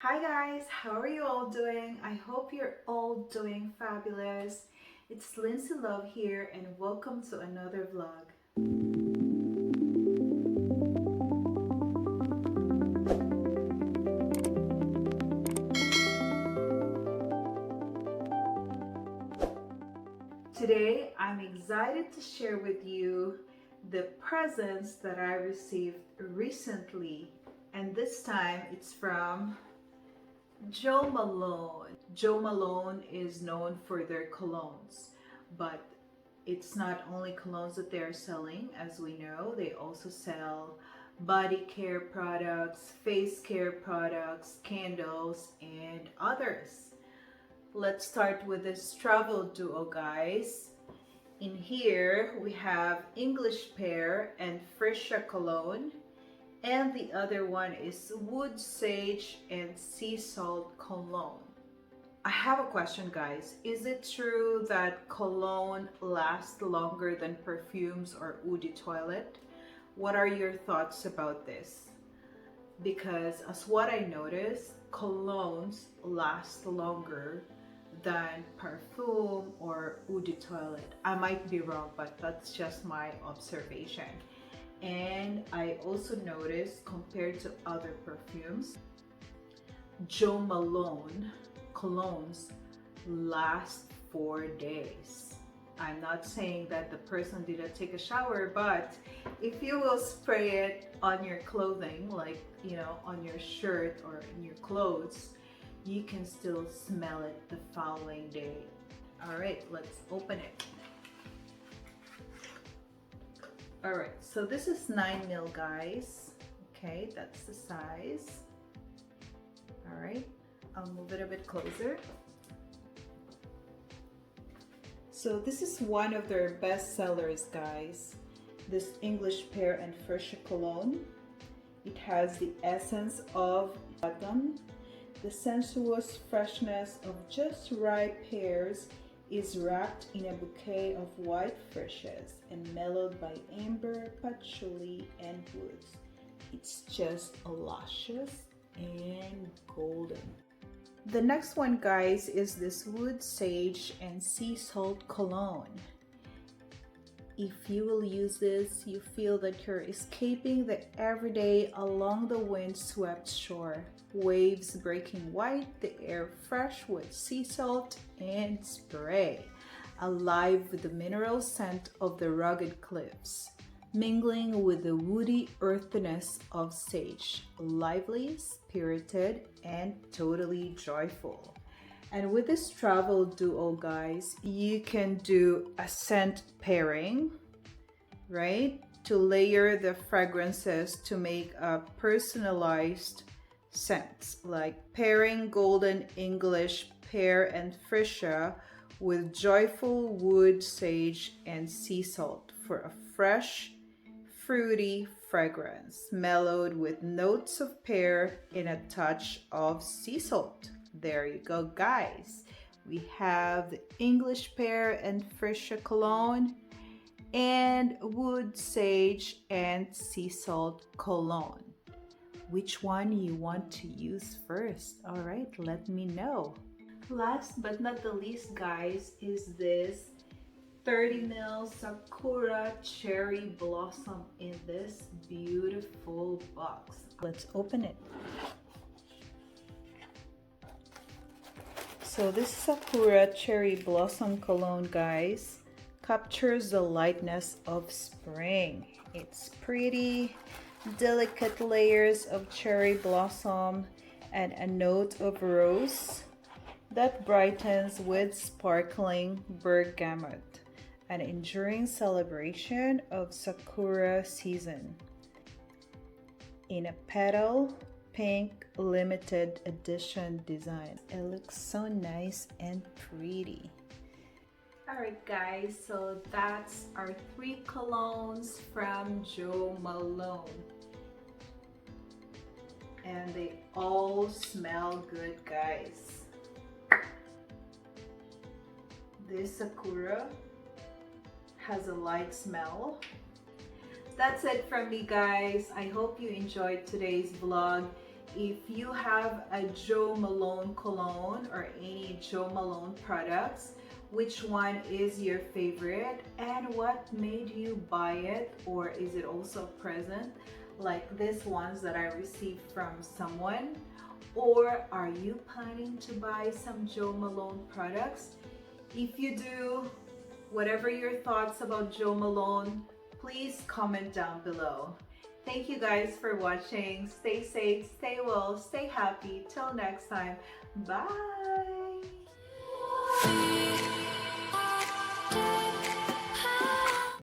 Hi guys, how are you all doing? I hope you're all doing fabulous. It's Lindsay Love here and welcome to another vlog. Today I'm excited to share with you the presents that I received recently, and this time it's from Joe Malone. Joe Malone is known for their colognes, but it's not only colognes that they're selling. As we know, they also sell body care products, face care products, candles, and others. Let's start with this travel duo, guys. In here, we have English Pear and Friscia Cologne, and the other one is Wood Sage and Sea Salt Cologne. I have a question, guys. Is it true that cologne lasts longer than perfumes or eau de toilette? What are your thoughts about this? Because as what I noticed, colognes last longer than perfume or eau de toilette. I might be wrong, but that's just my observation. And I also noticed, compared to other perfumes, Joe Malone colognes last 4 days. I'm not saying that the person didn't take a shower, but if you will spray it on your clothing, like on your shirt or in your clothes, you can still smell it the following day. All right, let's open it. All right, so this is 9 mil, guys. Okay, that's the size. All right, I'll move it a bit closer. So this is one of their best sellers, guys. This English Pear and Friscia Cologne. It has the essence of autumn. The sensuous freshness of just ripe pears is wrapped in a bouquet of white freshets and mellowed by amber, patchouli, and woods. It's just luscious and golden. The next one, guys, is this Wood Sage and Sea Salt Cologne. If you will use this, you feel that you're escaping the everyday along the wind-swept shore. Waves breaking white, the air fresh with sea salt and spray. Alive with the mineral scent of the rugged cliffs. Mingling with the woody earthiness of sage. Lively, spirited, and totally joyful. And with this travel duo, guys, you can do a scent pairing, right? To layer the fragrances to make a personalized scents, like pairing golden English Pear and Friscia with joyful wood sage and sea salt for a fresh, fruity fragrance, mellowed with notes of pear and a touch of sea salt. There you go, guys. We have the English Pear and Friscia Cologne and Wood Sage and Sea Salt Cologne. Which one you want to use first? All right, let me know. Last but not the least, guys, is this 30 ml Sakura Cherry Blossom in this beautiful box. Let's open it. So this Sakura Cherry Blossom Cologne, guys, captures the lightness of spring. It's pretty, delicate layers of cherry blossom and a note of rose that brightens with sparkling bergamot, an enduring celebration of Sakura season. In a petal pink limited edition design. It looks so nice and pretty. Alright guys, so that's our 3 colognes from Joe Malone. And they all smell good, guys. This Sakura has a light smell. That's it from me, guys. I hope you enjoyed today's vlog. if you have a Jo Malone cologne or any Jo Malone products, which one is your favorite and what made you buy it, or is it also a present like these ones that I received from someone? Or are you planning to buy some Jo Malone products? If you do, whatever your thoughts about Jo Malone, please comment down below. Thank you guys for watching. Stay safe, stay well, stay happy. Till next time. Bye.